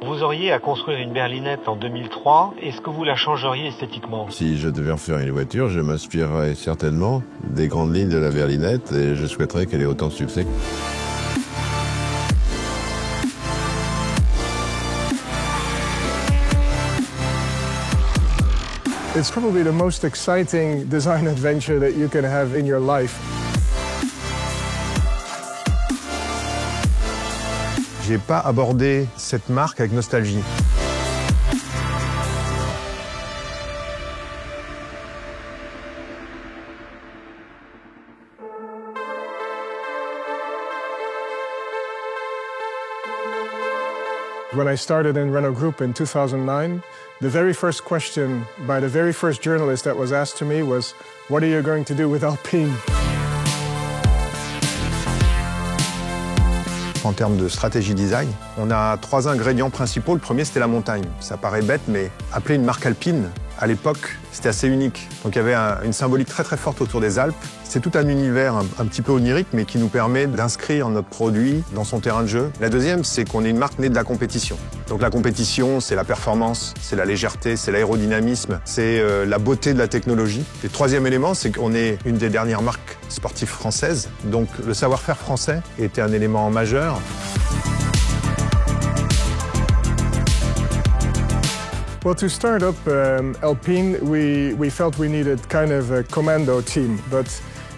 Vous auriez à construire une berlinette en 2003. Est-ce que vous la changeriez esthétiquement? Si je devais refaire une voiture, je m'inspirerais certainement des grandes lignes de la berlinette et je souhaiterais qu'elle ait autant de succès. It's probably the most exciting design adventure that you can have in your life. J'ai pas abordé cette marque avec nostalgie. When I started in Renault Group in 2009, the very first question by the very first journalist that was asked to me was, "What are you going to do with Alpine?" En termes de stratégie design, on a 3 ingrédients principaux. Le premier, c'était la montagne. Ça paraît bête, mais appeler une marque alpine, à l'époque, c'était assez unique. Donc il y avait une symbolique très très forte autour des Alpes. C'est tout un univers un petit peu onirique, mais qui nous permet d'inscrire notre produit dans son terrain de jeu. La deuxième, c'est qu'on est une marque née de la compétition. Donc la compétition, c'est la performance, c'est la légèreté, c'est l'aérodynamisme, c'est la beauté de la technologie. Et le troisième élément, c'est qu'on est une des dernières marques sportives françaises. Donc le savoir-faire français était un élément majeur. Well, to start up Alpine, we felt we needed kind of a commando team, but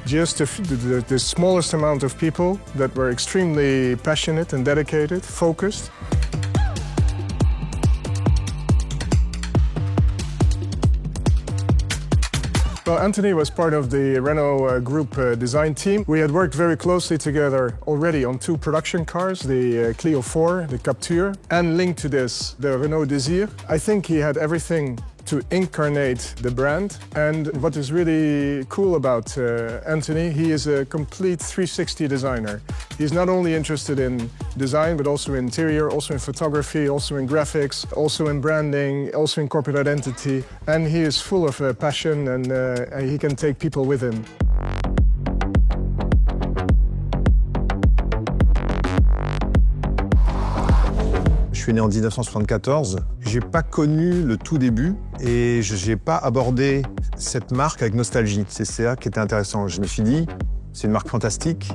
just the smallest amount of people that were extremely passionate and dedicated, focused. Well, Anthony was part of the Renault Group design team. We had worked very closely together already on 2 production cars, the Clio 4, the Captur, and linked to this, the Renault Désir. I think he had everything to incarnate the brand. And what is really cool about Anthony, he is a complete 360 designer. He's not only interested in design, but also in interior, also in photography, also in graphics, also in branding, also in corporate identity. And he is full of passion and he can take people with him. Je suis né en 1974. J'ai pas connu le tout début et j'ai pas abordé cette marque avec nostalgie. C'est ça qui était intéressant. Je me suis dit, c'est une marque fantastique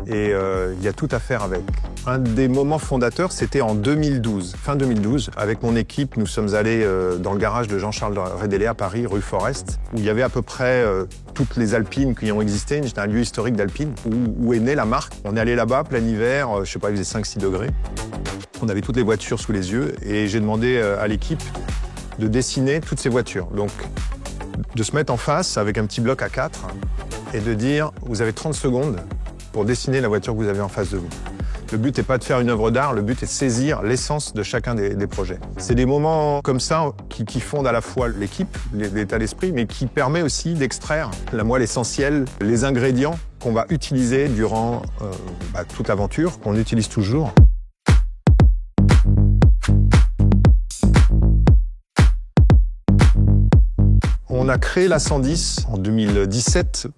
et il y a tout à faire avec. Un des moments fondateurs, c'était en 2012, fin 2012. Avec mon équipe, nous sommes allés dans le garage de Jean-Charles Rédélé à Paris, rue Forest, où il y avait à peu près toutes les Alpines qui ont existé. C'était un lieu historique d'Alpine où est née la marque. On est allé là-bas, plein hiver, je sais pas, il faisait 5-6 degrés. On avait toutes les voitures sous les yeux et j'ai demandé à l'équipe de dessiner toutes ces voitures. Donc, de se mettre en face avec un petit bloc A4 et de dire « Vous avez 30 secondes pour dessiner la voiture que vous avez en face de vous ». Le but n'est pas de faire une œuvre d'art, le but est de saisir l'essence de chacun des projets. C'est des moments comme ça qui fondent à la fois l'équipe, l'état d'esprit, mais qui permet aussi d'extraire la moelle essentielle, les ingrédients qu'on va utiliser durant toute l'aventure, qu'on utilise toujours. On a créé la 110 en 2017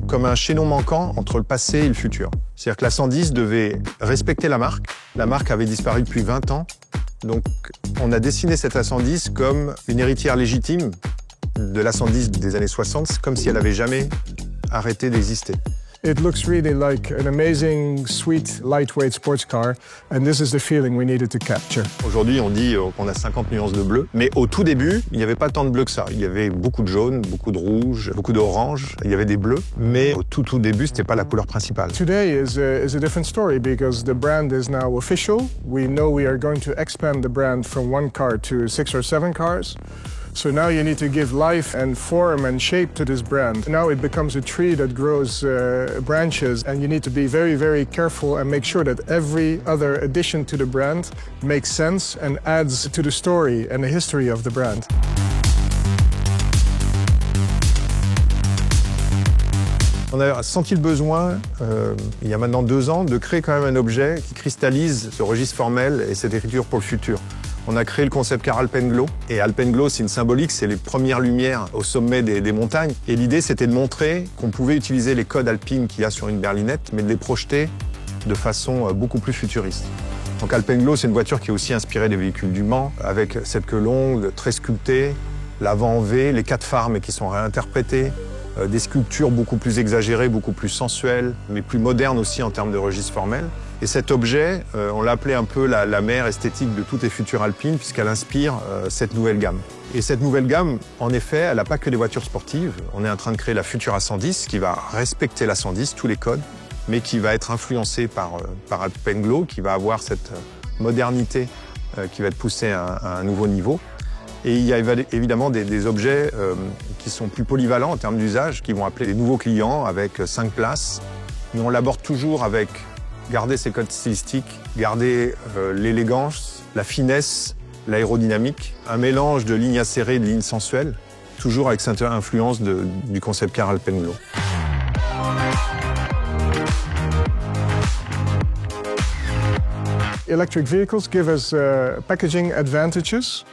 comme un chaînon manquant entre le passé et le futur. C'est-à-dire que la 110 devait respecter la marque. La marque avait disparu depuis 20 ans. Donc on a dessiné cette A110 comme une héritière légitime de la 110 des années 60, comme si elle n'avait jamais arrêté d'exister. It looks really like an amazing, sweet, lightweight sports car, and this is the feeling we needed to capture. Aujourd'hui, on dit qu'on a 50 nuances de bleu, mais au tout début, il n'y avait pas tant de bleu que ça. Il y avait beaucoup de jaune, beaucoup de rouge, beaucoup d'orange, il y avait des bleus, mais au tout début, c'était pas la couleur principale. Today is a different story because the brand is now official. We know we are going to expand the brand from 1 car to 6 or 7 cars. So now you need to give life and form and shape to this brand. Now it becomes a tree that grows branches, and you need to be very, very careful and make sure that every other addition to the brand makes sense and adds to the story and the history of the brand. On a senti le besoin, il y a maintenant 2 ans, de créer quand même un objet qui cristallise ce registre formel et cette écriture pour le futur. On a créé le concept car Alpenglow. Et Alpenglow, c'est une symbolique, c'est les premières lumières au sommet des montagnes. Et l'idée, c'était de montrer qu'on pouvait utiliser les codes alpines qu'il y a sur une berlinette, mais de les projeter de façon beaucoup plus futuriste. Donc Alpenglow, c'est une voiture qui est aussi inspirée des véhicules du Mans, avec cette queue longue, très sculptée, l'avant en V, les 4 phares mais qui sont réinterprétés, des sculptures beaucoup plus exagérées, beaucoup plus sensuelles, mais plus modernes aussi en termes de registre formel. Et cet objet, on l'a appelé un peu la mère esthétique de toutes les futures alpines, puisqu'elle inspire cette nouvelle gamme. Et cette nouvelle gamme, en effet, elle n'a pas que des voitures sportives. On est en train de créer la Futura 110, qui va respecter la 110, tous les codes, mais qui va être influencée par Alpenglow, qui va avoir cette modernité qui va être poussée à un nouveau niveau. Et il y a évidemment des objets qui sont plus polyvalents en termes d'usage, qui vont appeler des nouveaux clients avec 5 places. Mais on l'aborde toujours avec garder ses codes stylistiques, garder l'élégance, la finesse, l'aérodynamique, un mélange de lignes acérées et de lignes sensuelles, toujours avec cette influence du concept car Alpenglow. Electric vehicles give us packaging advantages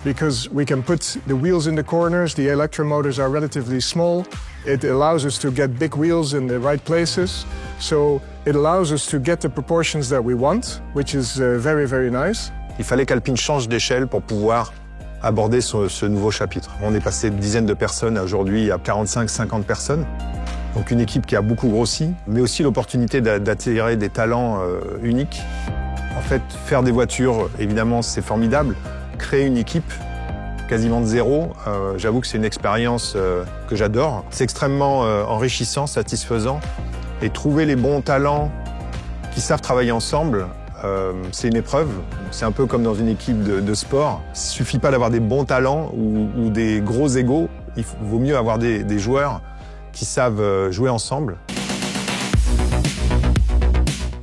because we can put the wheels in the corners, the electromotors are relatively small. It allows us to get big wheels in the right places. So it allows us to get the proportions that we want, which is very, very nice. Il fallait qu'Alpine change d'échelle pour pouvoir aborder ce nouveau chapitre. On est passé de dizaines de personnes à aujourd'hui à 45-50 personnes. Donc une équipe qui a beaucoup grossi, mais aussi l'opportunité d'attirer des talents uniques. En fait, faire des voitures, évidemment, c'est formidable. Créer une équipe quasiment de zéro, j'avoue que c'est une expérience que j'adore. C'est extrêmement enrichissant, satisfaisant. Et trouver les bons talents qui savent travailler ensemble, c'est une épreuve. C'est un peu comme dans une équipe de sport. Il ne suffit pas d'avoir des bons talents ou des gros égos. Il vaut mieux avoir des joueurs qui savent jouer ensemble.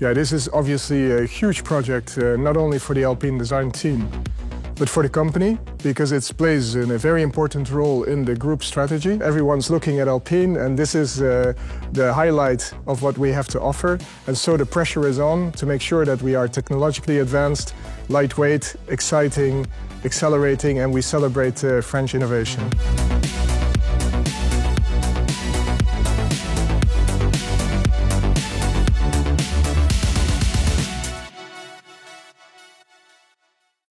Yeah, this is obviously a huge project, not only for the Alpine design team, but for the company, because it plays a very important role in the group strategy. Everyone's looking at Alpine, and this is the highlight of what we have to offer. And so the pressure is on to make sure that we are technologically advanced, lightweight, exciting, accelerating, and we celebrate French innovation.